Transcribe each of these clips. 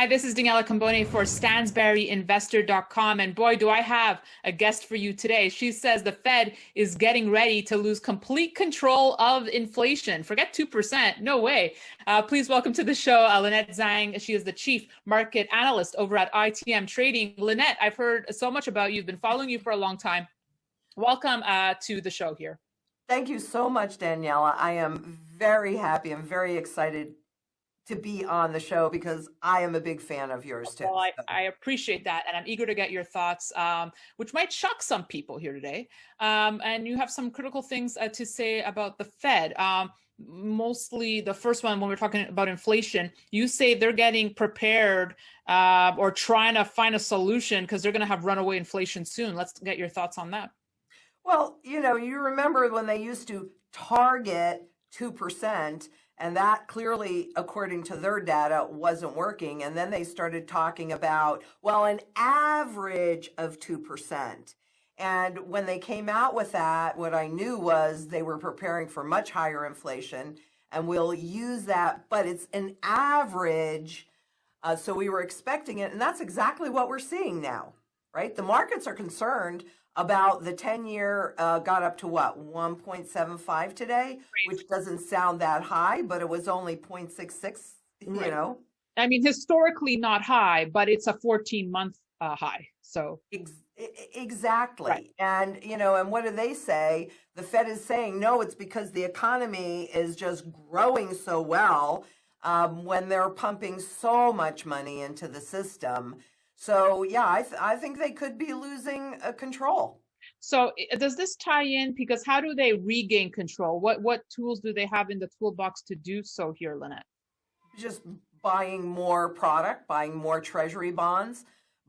Hi, this is Daniela Cambone for StansberryInvestor.com. And boy, do I have a guest for you today. She says the Fed is getting ready to lose complete control of inflation. Forget 2%. No way. Please welcome to the show, Lynette Zang. She is the Chief Market Analyst over at ITM Trading. Lynette, I've heard so much about you. I've been following you for a long time. Welcome to the show here. Thank you so much, Daniela. I am very happy. I'm very excited to be on the show because I am a big fan of yours too. Well, I appreciate that, and I'm eager to get your thoughts, which might shock some people here today. And you have some critical things to say about the Fed. Mostly the first one, when we're talking about inflation, you say they're getting prepared or trying to find a solution because they're going to have runaway inflation soon. Let's get your thoughts on that. Well, you remember when they used to target 2%, and that clearly, according to their data, wasn't working. And then they started talking about, well, an average of 2%. And when they came out with that, what I knew was they were preparing for much higher inflation, and we'll use that, but it's an average. So we were expecting it, and that's exactly what we're seeing now, right? The markets are concerned about the 10-year got up to what, 1.75 today, which doesn't sound that high, but it was only 0.66, Right. you know. I mean, historically not high, but it's a 14-month high. So Exactly. Right. And, and what do they say? The Fed is saying, no, it's because the economy is just growing so well when they're pumping so much money into the system. So, yeah, I think they could be losing control. So does this tie in? Because how do they regain control? What tools do they have in the toolbox to do so here, Lynette? Just buying more product, buying more treasury bonds,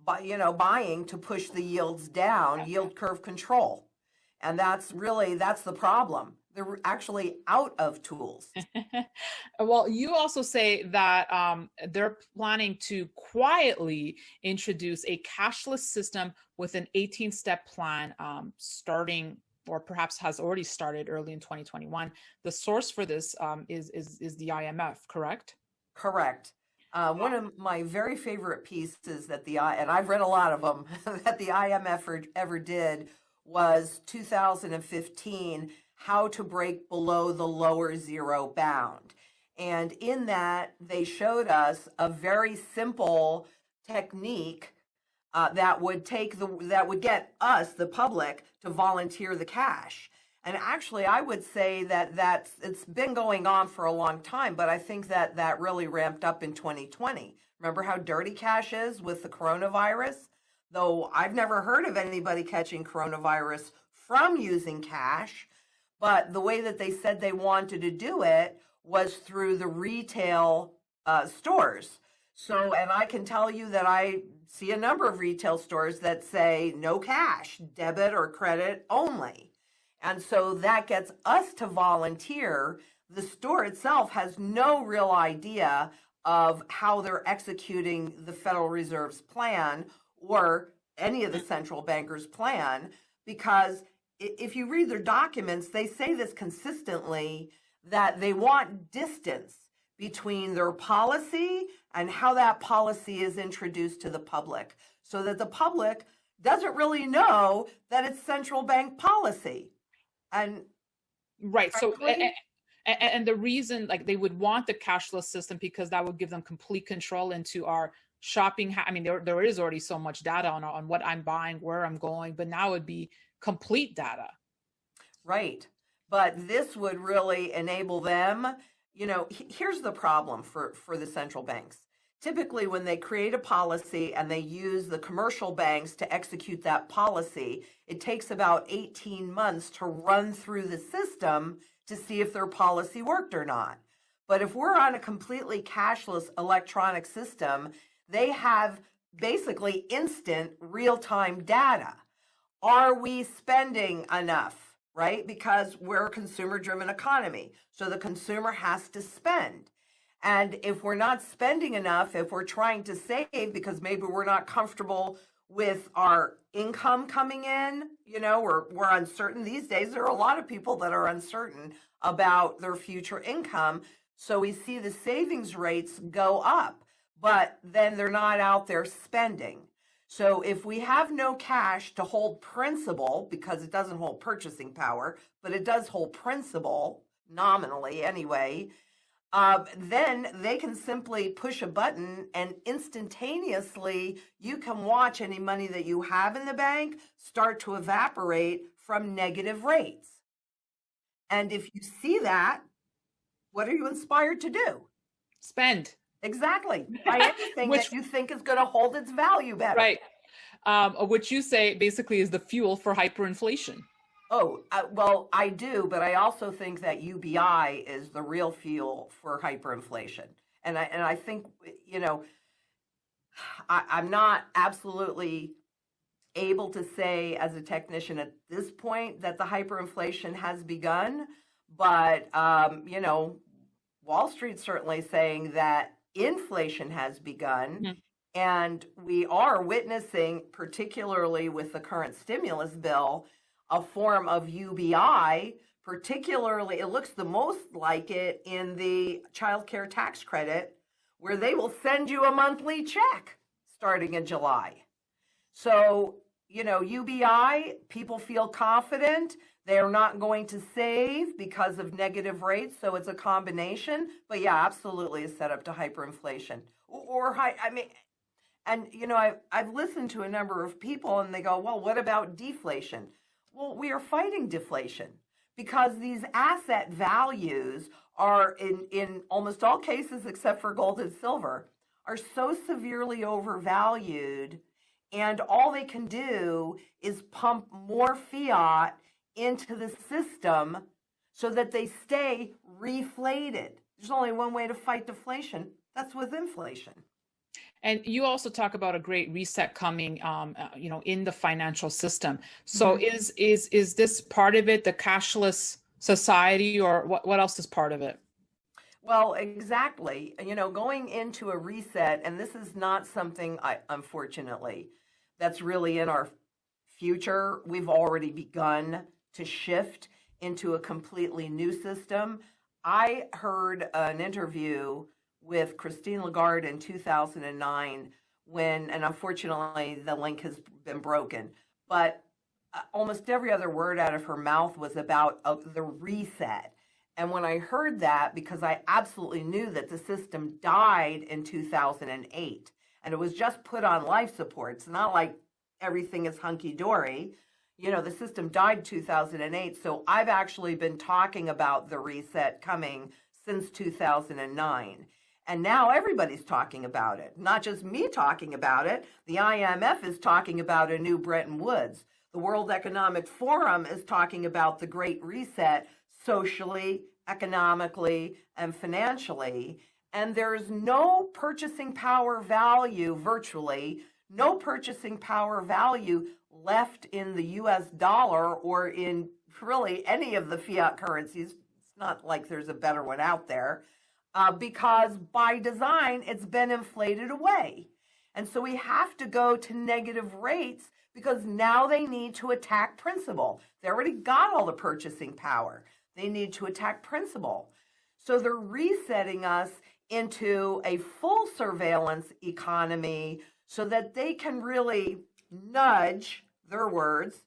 buying to push the yields down, yield curve control. And that's the problem. They're actually out of tools. Well, you also say that they're planning to quietly introduce a cashless system with an 18-step plan starting, or perhaps has already started early in 2021. The source for this is the IMF, correct? Correct. One of my very favorite pieces and I've read a lot of them, that the IMF ever did was 2015, How to Break Below the Lower Zero Bound. And in that, they showed us a very simple technique that would get us, the public, to volunteer the cash. And actually, I would say that it's been going on for a long time, but I think that really ramped up in 2020. Remember how dirty cash is with the coronavirus? Though I've never heard of anybody catching coronavirus from using cash, but the way that they said they wanted to do it was through the retail stores. So, and I can tell you that I see a number of retail stores that say no cash, debit or credit only. And so that gets us to volunteer. The store itself has no real idea of how they're executing the Federal Reserve's plan or any of the central bankers' plan, because if you read their documents, they say this consistently, that they want distance between their policy and how that policy is introduced to the public, so that the public doesn't really know that it's central bank policy. And right. frankly, And the reason, like, they would want the cashless system because that would give them complete control into our shopping. I mean, there is already so much data on what I'm buying, where I'm going, but now it would be complete data. right. But this would really enable them. Here's the problem for the central banks. Typically, when they create a policy and they use the commercial banks to execute that policy, it takes about 18 months to run through the system to see if their policy worked or not. But if we're on a completely cashless electronic system, they have basically instant real-time data. Are we spending enough? Right? Because we're a consumer-driven economy. So the consumer has to spend. And if we're not spending enough, if we're trying to save because maybe we're not comfortable with our income coming in, we're uncertain. These days, there are a lot of people that are uncertain about their future income. So we see the savings rates go up. but then they're not out there spending. So if we have no cash to hold principal, because it doesn't hold purchasing power, but it does hold principal, nominally anyway, then they can simply push a button and instantaneously you can watch any money that you have in the bank start to evaporate from negative rates. And if you see that, what are you inspired to do? Spend. Exactly. Buy anything that you think is going to hold its value better. Right. Which you say basically is the fuel for hyperinflation. Oh, well, I do, but I also think that UBI is the real fuel for hyperinflation. And I think, you know, I'm not absolutely able to say as a technician at this point that the hyperinflation has begun, but, you know, Wall Street's certainly saying that inflation has begun. Mm-hmm. And we are witnessing, particularly with the current stimulus bill, a form of UBI, particularly, it looks the most like it in the child care tax credit, where they will send you a monthly check starting in July. So, you know, UBI, people feel confident. They're not going to save because of negative rates, so it's a combination. But yeah, absolutely is set up to hyperinflation. And, you know, I've listened to a number of people and they go, well, what about deflation? Well, we are fighting deflation because these asset values are, in almost all cases except for gold and silver, are so severely overvalued, and all they can do is pump more fiat into the system so that they stay reflated. There's only one way to fight deflation. That's with inflation. And you also talk about a great reset coming, you know, in the financial system. So mm-hmm. is this part of it, the cashless society, or what else is part of it? Well, exactly. You know, going into a reset, and this is not something, unfortunately, that's really in our future. We've already begun to shift into a completely new system. I heard an interview with Christine Lagarde in 2009 when, and unfortunately the link has been broken, but almost every other word out of her mouth was about the reset. And when I heard that, because I absolutely knew that the system died in 2008 and it was just put on life support, it's not like everything is hunky-dory. You know, the system died in 2008, so I've actually been talking about the reset coming since 2009. And now everybody's talking about it, not just me talking about it. The IMF is talking about a new Bretton Woods. The World Economic Forum is talking about the Great Reset socially, economically, and financially. And there's no purchasing power value, virtually, no purchasing power value left in the US dollar or in really any of the fiat currencies. It's not like there's a better one out there. Because by design, it's been inflated away. And so we have to go to negative rates because now they need to attack principal. They already got all the purchasing power. They need to attack principal. So they're resetting us into a full surveillance economy so that they can really nudge, their words,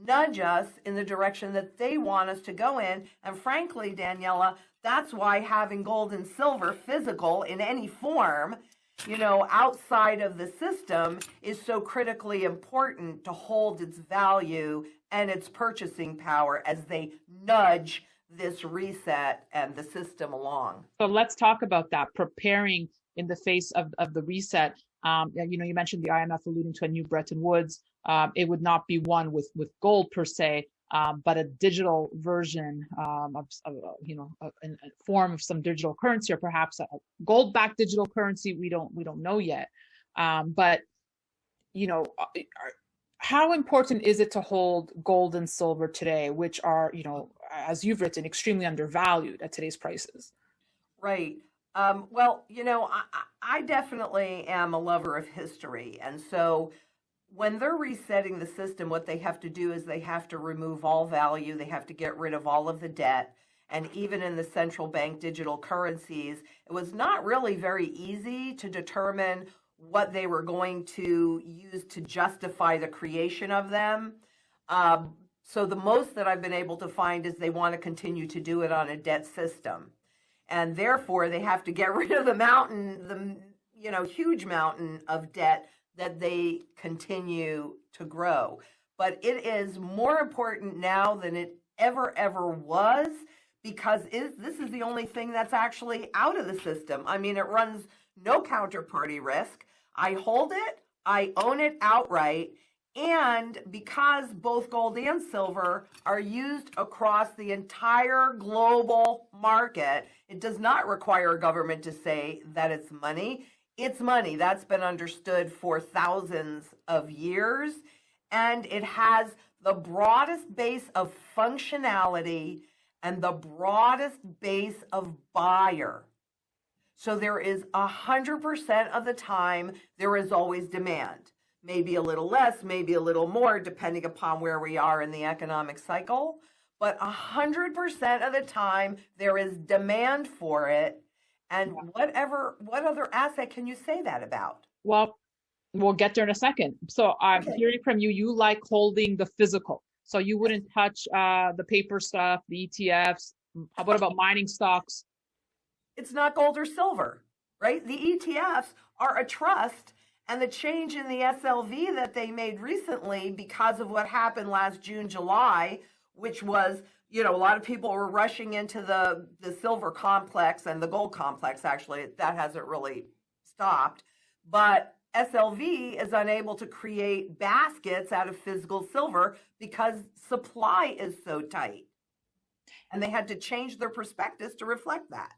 nudge us in the direction that they want us to go in. And frankly, Daniela, that's why having gold and silver physical in any form, you know, outside of the system is so critically important to hold its value and its purchasing power as they nudge this reset and the system along. So let's talk about that, preparing in the face of the reset. You know, you mentioned the IMF alluding to a new Bretton Woods. It would not be one with gold per se, but a digital version of you know, a form of some digital currency, or perhaps a gold-backed digital currency. We don't know yet. But you know, how important is it to hold gold and silver today, which are, you know, as you've written, extremely undervalued at today's prices? Right. Well, you know, I definitely am a lover of history, and so when they're resetting the system, what they have to do is they have to remove all value. They have to get rid of all of the debt. and even in the central bank digital currencies, it was not really very easy to determine what they were going to use to justify the creation of them. So the most that I've been able to find is they want to continue to do it on a debt system. And therefore, they have to get rid of the huge mountain of debt that they continue to grow. But it is more important now than it ever was, because this is the only thing that's actually out of the system. I mean, it runs no counterparty risk. I hold it, I own it outright, and because both gold and silver are used across the entire global market, it does not require a government to say that it's money. It's money. That's been understood for thousands of years, and it has the broadest base of functionality and the broadest base of buyer. So there is 100% of the time, there is always demand. Maybe a little less, maybe a little more, depending upon where we are in the economic cycle. But 100% of the time, there is demand for it. And what other asset can you say that about? Well, we'll get there in a second. So I'm hearing from you, you like holding the physical. So you wouldn't touch the paper stuff, the ETFs. What about mining stocks? It's not gold or silver, right? The ETFs are a trust, and the change in the SLV that they made recently because of what happened last June, July, which was, a lot of people were rushing into the silver complex and the gold complex, actually. That hasn't really stopped. But SLV is unable to create baskets out of physical silver because supply is so tight. And they had to change their prospectus to reflect that.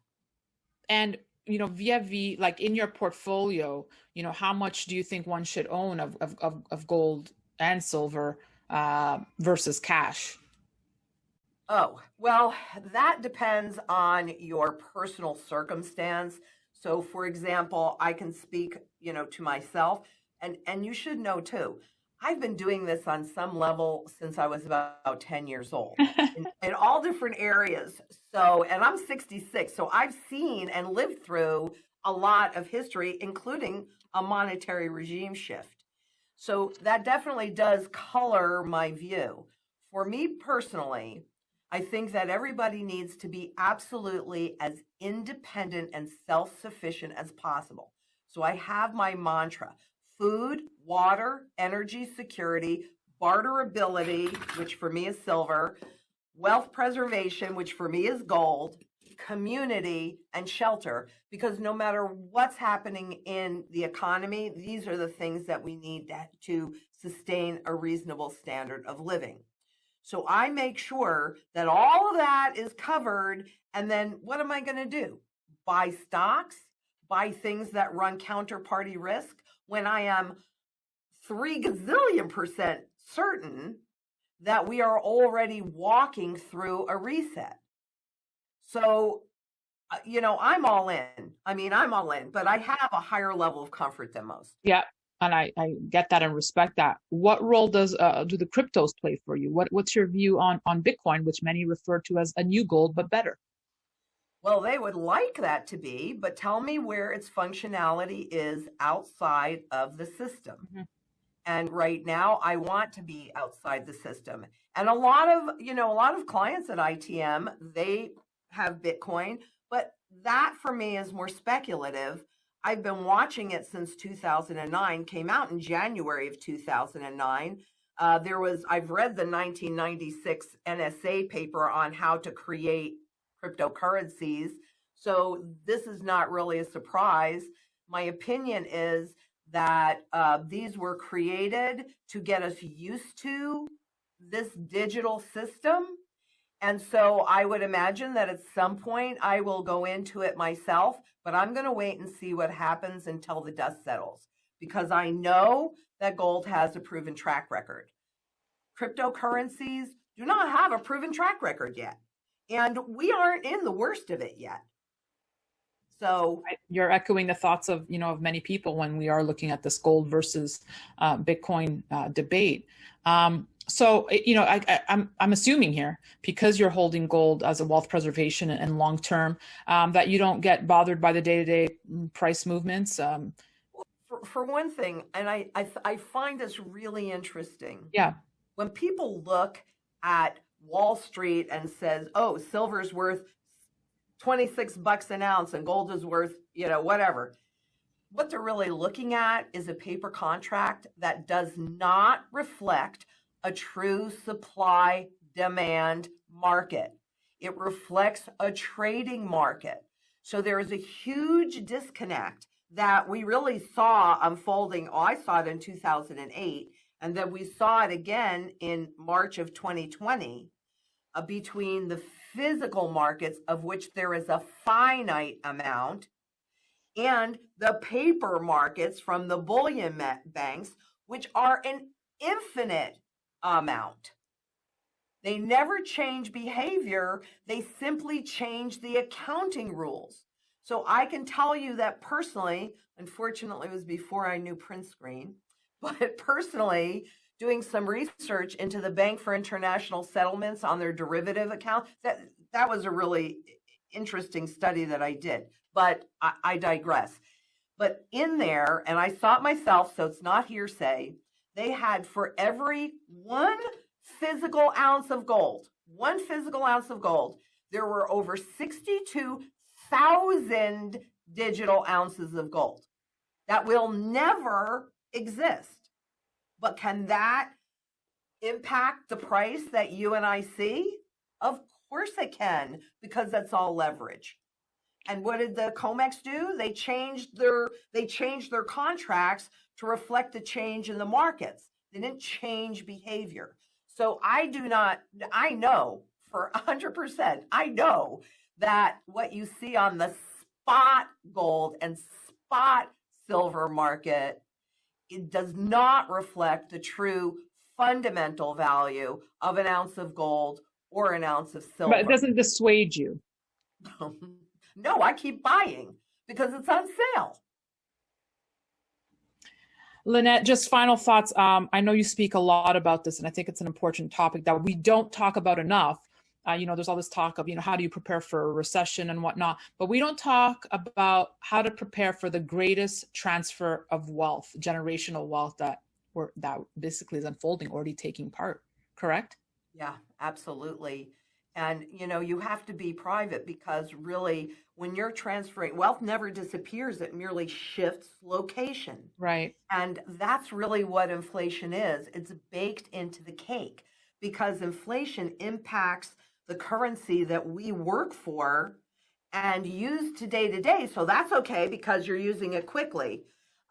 And, via like in your portfolio, how much do you think one should own of gold and silver versus cash? Oh, well, that depends on your personal circumstance. So, for example, I can speak, to myself, and you should know too. I've been doing this on some level since I was about 10 years old in all different areas. So, and I'm 66, so I've seen and lived through a lot of history, including a monetary regime shift. So that definitely does color my view. For me personally, I think that everybody needs to be absolutely as independent and self-sufficient as possible. So I have my mantra: food, water, energy security, barterability, which for me is silver, wealth preservation, which for me is gold, community, and shelter. Because no matter what's happening in the economy, these are the things that we need to sustain a reasonable standard of living. So I make sure that all of that is covered. And then what am I going to do? Buy stocks, buy things that run counterparty risk when I am 3 gazillion% certain that we are already walking through a reset. So, I'm all in. I'm all in, but I have a higher level of comfort than most. Yeah. And I get that and respect that. What role do the cryptos play for you? What's your view on Bitcoin, which many refer to as a new gold, but better? Well, they would like that to be, but tell me where its functionality is outside of the system. Mm-hmm. And right now, I want to be outside the system. And a lot of clients at ITM, they have Bitcoin, but that for me is more speculative. I've been watching it since 2009, came out in January of 2009. I've read the 1996 NSA paper on how to create cryptocurrencies. So this is not really a surprise. My opinion is that these were created to get us used to this digital system. And so I would imagine that at some point I will go into it myself, but I'm going to wait and see what happens until the dust settles, because I know that gold has a proven track record. Cryptocurrencies do not have a proven track record yet, and we aren't in the worst of it yet. So you're echoing the thoughts of many people when we are looking at this gold versus Bitcoin debate. So, I'm assuming here, because you're holding gold as a wealth preservation and long term, that you don't get bothered by the day-to-day price movements. For one thing, and I find this really interesting. Yeah. When people look at Wall Street and says, "Oh, silver's worth $26 an ounce and gold is worth, whatever." What they're really looking at is a paper contract that does not reflect a true supply demand market. It reflects a trading market. So there is a huge disconnect that we really saw unfolding. Oh, I saw it in 2008, and then we saw it again in March of 2020 between the physical markets, of which there is a finite amount, and the paper markets from the bullion banks, which are an infinite amount. They never change behavior. They simply change the accounting rules. So I can tell you that personally, unfortunately, it was before I knew print screen, but personally, doing some research into the Bank for International Settlements on their derivative account, that was a really interesting study that I did, but I digress. But in there, and I saw it myself, so it's not hearsay, they had for every one physical ounce of gold, there were over 62,000 digital ounces of gold. That will never exist. But can that impact the price that you and I see? Of course it can, because that's all leverage. And what did the COMEX do? They changed their contracts to reflect the change in the markets. They didn't change behavior. So I know for 100%, I know that what you see on the spot gold and spot silver market, it does not reflect the true fundamental value of an ounce of gold or an ounce of silver. But it doesn't dissuade you. No, I keep buying because it's on sale. Lynette, just final thoughts. I know you speak a lot about this, and I think it's an important topic that we don't talk about enough. There's all this talk of, how do you prepare for a recession and whatnot, but we don't talk about how to prepare for the greatest transfer of wealth, generational wealth that basically is unfolding, already taking part, correct? Yeah, absolutely. And, you have to be private because really when you're transferring, wealth never disappears. It merely shifts location. Right. And that's really what inflation is. It's baked into the cake because inflation impacts the currency that we work for and use day to day. So that's okay because you're using it quickly.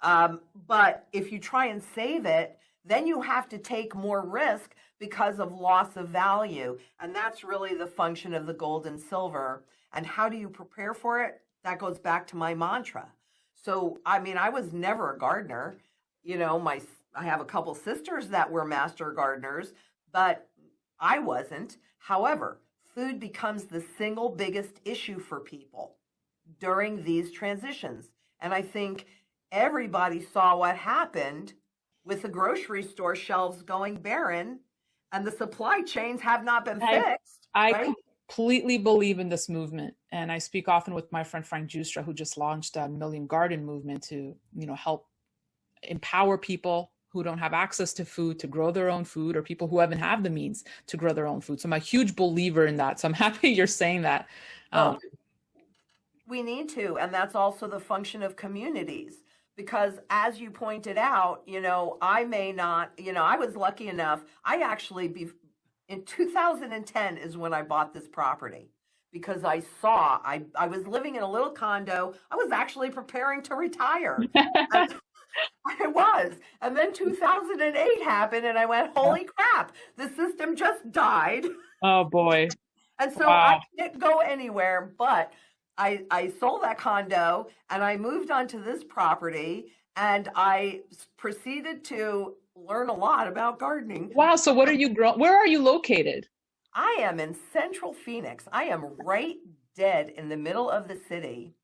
But if you try and save it, then you have to take more risk because of loss of value. And that's really the function of the gold and silver. And how do you prepare for it? That goes back to my mantra. So, I was never a gardener. I have a couple sisters that were master gardeners, but I wasn't. However, food becomes the single biggest issue for people during these transitions. And I think everybody saw what happened with the grocery store shelves going barren and the supply chains have not been fixed. I completely believe in this movement. And I speak often with my friend Frank Justra, who just launched a Million Garden movement to, help empower people who don't have access to food to grow their own food, or people who haven't have the means to grow their own food. So I'm a huge believer in that. So I'm happy you're saying that. We need to, and that's also the function of communities. Because as you pointed out, I may not, I was lucky enough. In 2010 is when I bought this property because I saw, I was living in a little condo. I was actually preparing to retire. I was. And then 2008 happened and I went, holy crap, the system just died. Oh boy. And so I can't go anywhere, but I sold that condo and I moved on to this property and I proceeded to learn a lot about gardening. Wow. So what are you where are you located? I am in central Phoenix. I am right dead in the middle of the city.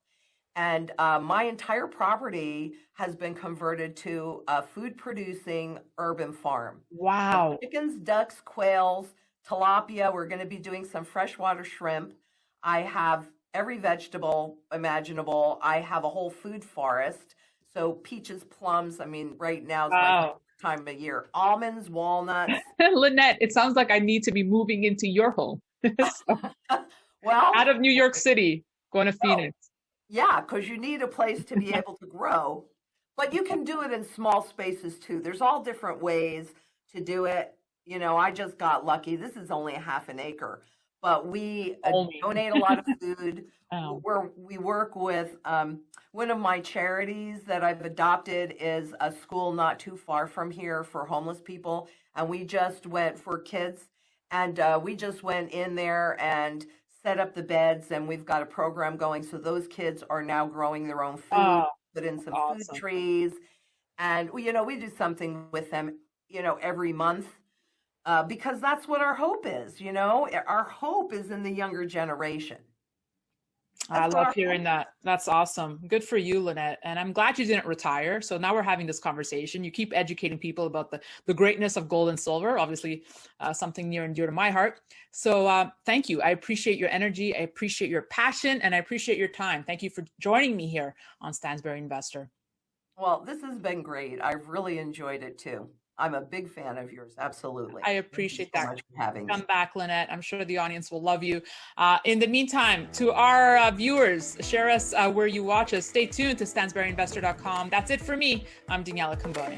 And my entire property has been converted to a food producing urban farm. Wow. Chickens, ducks, quails, tilapia. We're going to be doing some freshwater shrimp. I have every vegetable imaginable. I have a whole food forest. So peaches, plums. I mean, right now is my Wow. time of year. Almonds, walnuts. Lynette, it sounds like I need to be moving into your home. So, Well, out of New York City, going to oh, Phoenix. yeah, because you need a place to be able to grow. But you can do it in small spaces too. There's all different ways to do it. I just got lucky. This is only a half an acre, but we Only. donate a lot of food. Oh. We work with one of my charities that I've adopted is a school not too far from here for homeless people, and we just went for kids, and we just went in there and set up the beds, and we've got a program going. So those kids are now growing their own food, Oh, put in some food awesome. trees, and we do something with them, every month. Because that's what our hope is, our hope is in the younger generation. I That's what love our hearing hope. that. That's awesome. Good for you, Lynette. And I'm glad you didn't retire. So now we're having this conversation. You keep educating people about the greatness of gold and silver, obviously something near and dear to my heart. So thank you. I appreciate your energy. I appreciate your passion, and I appreciate your time. Thank you for joining me here on Stansberry Investor. Well, this has been great. I've really enjoyed it too. I'm a big fan of yours. Absolutely. I Thank you appreciate so that. much for having Come me. back, Lynette. I'm sure the audience will love you. In the meantime, to our viewers, share us where you watch us. Stay tuned to StansberryInvestor.com. That's it for me. I'm Daniela Camboni.